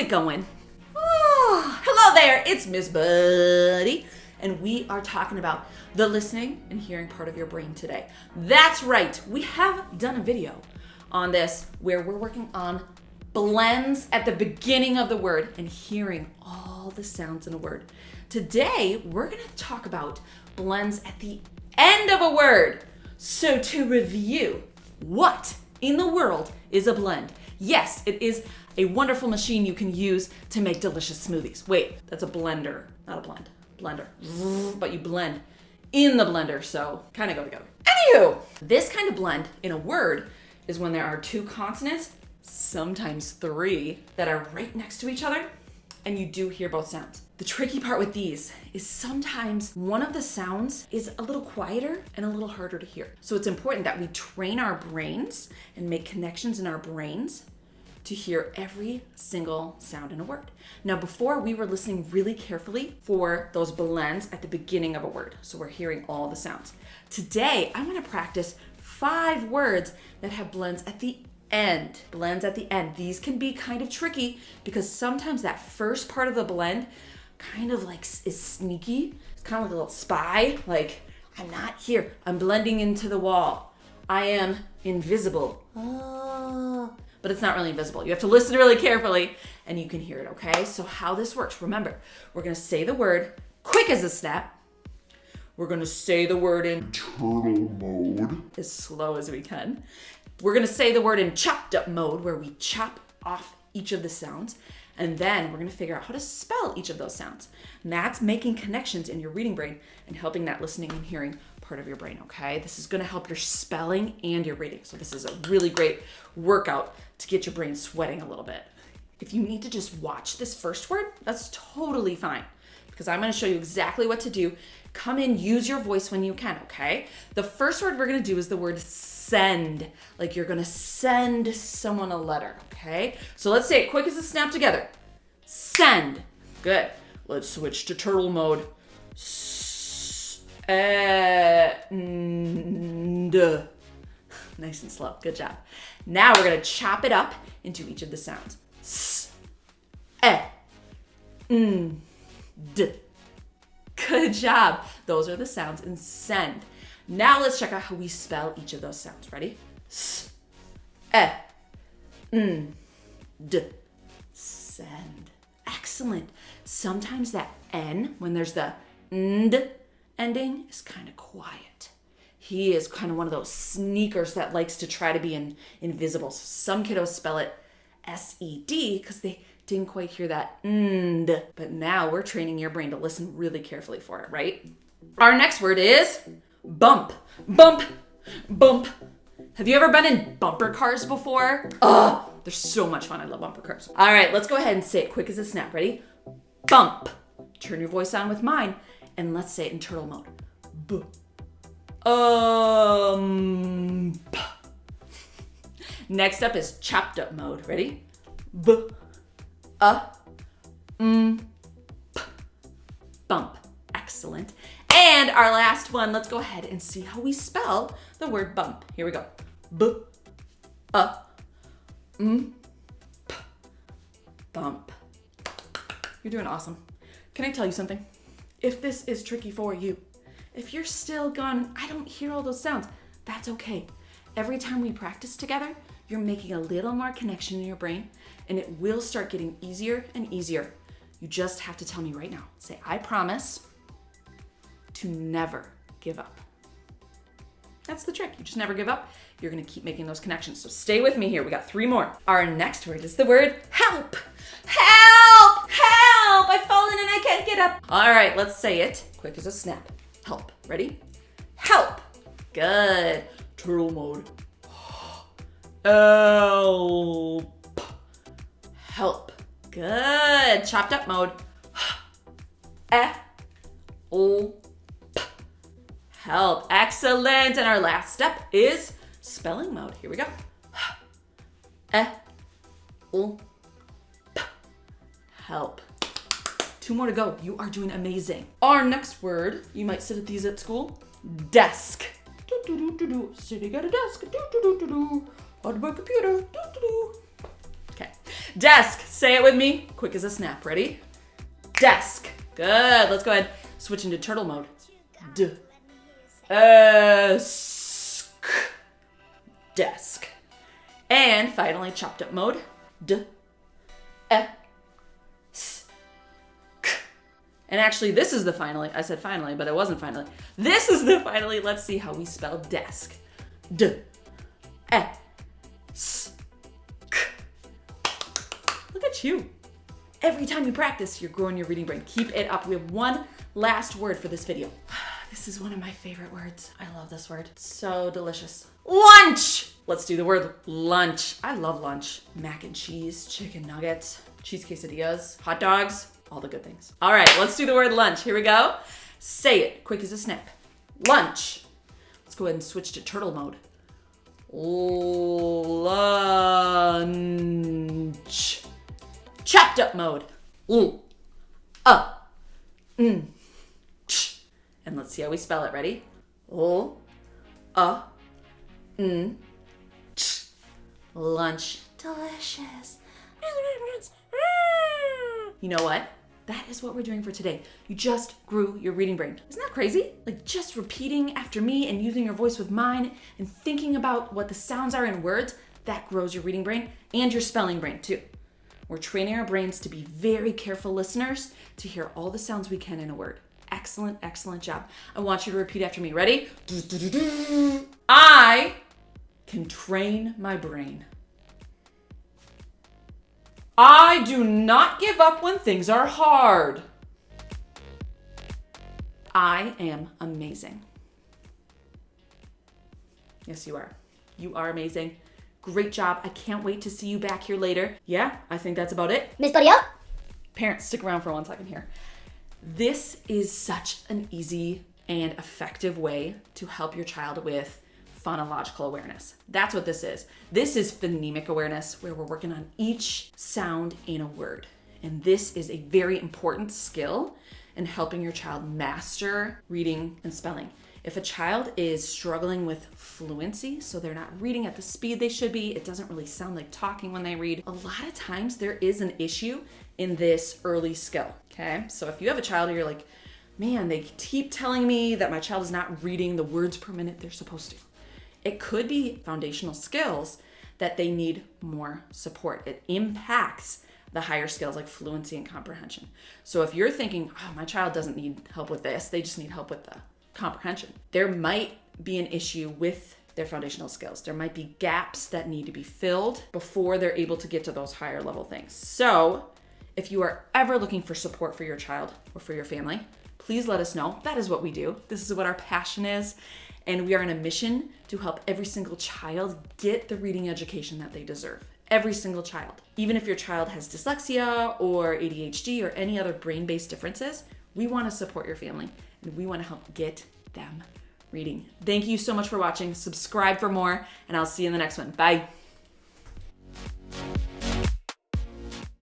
it going? Oh, hello there, it's Miss Buddy, and we are talking about the listening and hearing part of your brain today. That's right, we have done a video on this where we're working on blends at the beginning of the word and hearing all the sounds in a word. Today, we're gonna talk about blends at the end of a word. So to review, what in the world is a blend? Yes, it is a wonderful machine you can use to make delicious smoothies. Wait, that's a blender, not a blend. Blender. But you blend in the blender, so kind of go together. Anywho, this kind of blend in a word is when there are two consonants, sometimes three, that are right next to each other, and you do hear both sounds. The tricky part with these is sometimes one of the sounds is a little quieter and a little harder to hear. So it's important that we train our brains and make connections in our brains to hear every single sound in a word. Now, before we were listening really carefully for those blends at the beginning of a word. So we're hearing all the sounds. Today, I want to practice 5 words that have blends at the end. Blends at the end. These can be kind of tricky because sometimes that first part of the blend kind of like is sneaky. It's kind of like a little spy. Like, I'm not here. I'm blending into the wall. I am invisible. But it's not really invisible. You have to listen really carefully and you can hear it, okay? So how this works, remember, we're gonna say the word quick as a snap. We're gonna say the word in turtle mode. as slow as we can. We're gonna say the word in chopped up mode where we chop off each of the sounds. And then we're gonna figure out how to spell each of those sounds. And that's making connections in your reading brain and helping that listening and hearing part of your brain, okay? This is gonna help your spelling and your reading. So this is a really great workout to get your brain sweating a little bit. If you need to just watch this first word, that's totally fine because I'm gonna show you exactly what to do. Come in, use your voice when you can, okay? The first word we're gonna do is the word send, like you're gonna send someone a letter, okay? So let's say it quick as a snap together. Send. Good. Let's switch to turtle mode. Send. Nice and slow. Good job. Now we're gonna chop it up into each of the sounds. S, d. Good job. Those are the sounds in send. Now let's check out how we spell each of those sounds. Ready? S, d. Send. Excellent. Sometimes that N, when there's the nd ending, is kind of quiet. He is kind of one of those sneakers that likes to try to be invisible. So some kiddos spell it S-E-D because they didn't quite hear that nd. But now we're training your brain to listen really carefully for it, right? Our next word is bump. Bump. Bump. Have you ever been in bumper cars before? They're so much fun. I love bumper cars. All right, let's go ahead and say it quick as a snap. Ready? Bump. Turn your voice on with mine and let's say it in turtle mode. B. Next up is chopped up mode. Ready? B. Bump. Excellent. And our last one, let's go ahead and see how we spell the word bump. Here we go. B. Bump. You're doing awesome. Can I tell you something? If this is tricky for you, if you're still gone, I don't hear all those sounds, that's okay. Every time we practice together, you're making a little more connection in your brain and it will start getting easier and easier. You just have to tell me right now. Say, I promise to never give up. That's the trick. You just never give up. You're gonna keep making those connections. So stay with me here. We got 3 more. Our next word is the word help. Help! Help! I've fallen and I can't get up. All right, let's say it quick as a snap. Help. Ready? Help. Good. Turtle mode. Help. Help. Good. Chopped up mode. Help. Excellent. And our last step is spelling mode. Here we go. Help. 2 more to go. You are doing amazing. Our next word, you might sit at these at school. Desk. Sitting at a desk. On my computer. Okay. Desk. Say it with me. Quick as a snap. Ready? Desk. Good. Let's go ahead. Switch into turtle mode. Desk. And finally, chopped up mode. And actually, this is the finally. I said finally, but it wasn't finally. This is the finally. Let's see how we spell desk. Look at you. Every time you practice, you're growing your reading brain. Keep it up. We have one last word for this video. This is one of my favorite words. I love this word. It's so delicious. Lunch. Let's do the word lunch. I love lunch. Mac and cheese, chicken nuggets, cheese quesadillas, hot dogs, all the good things. All right, let's do the word lunch. Here we go. Say it quick as a snap. Lunch. Let's go ahead and switch to turtle mode. Lunch. Chopped up mode. And let's see how we spell it. Ready? Lunch. Delicious. You know what? That is what we're doing for today. You just grew your reading brain. Isn't that crazy? Like just repeating after me and using your voice with mine and thinking about what the sounds are in words, that grows your reading brain and your spelling brain too. We're training our brains to be very careful listeners to hear all the sounds we can in a word. Excellent, excellent job. I want you to repeat after me. Ready? I can train my brain. I do not give up when things are hard. I am amazing. Yes, you are. You are amazing. Great job. I can't wait to see you back here later. Yeah, I think that's about it. Miss Buddy up? Parents, stick around for 1 second here. This is such an easy and effective way to help your child with phonological awareness. That's what this is. This is phonemic awareness, where we're working on each sound in a word. And this is a very important skill in helping your child master reading and spelling. If a child is struggling with fluency, so they're not reading at the speed they should be, it doesn't really sound like talking when they read, a lot of times there is an issue in this early skill, okay? So if you have a child and you're like, man, they keep telling me that my child is not reading the words per minute they're supposed to. It could be foundational skills that they need more support. It impacts the higher skills like fluency and comprehension. So if you're thinking, oh, my child doesn't need help with this, they just need help with the comprehension, there might be an issue with their foundational skills. There might be gaps that need to be filled before they're able to get to those higher level things. So if you are ever looking for support for your child or for your family, please let us know. That is what we do. This is what our passion is. And we are on a mission to help every single child get the reading education that they deserve. Every single child. Even if your child has dyslexia or ADHD or any other brain-based differences, we want to support your family and we want to help get them reading. Thank you so much for watching. Subscribe for more, and I'll see you in the next one. Bye.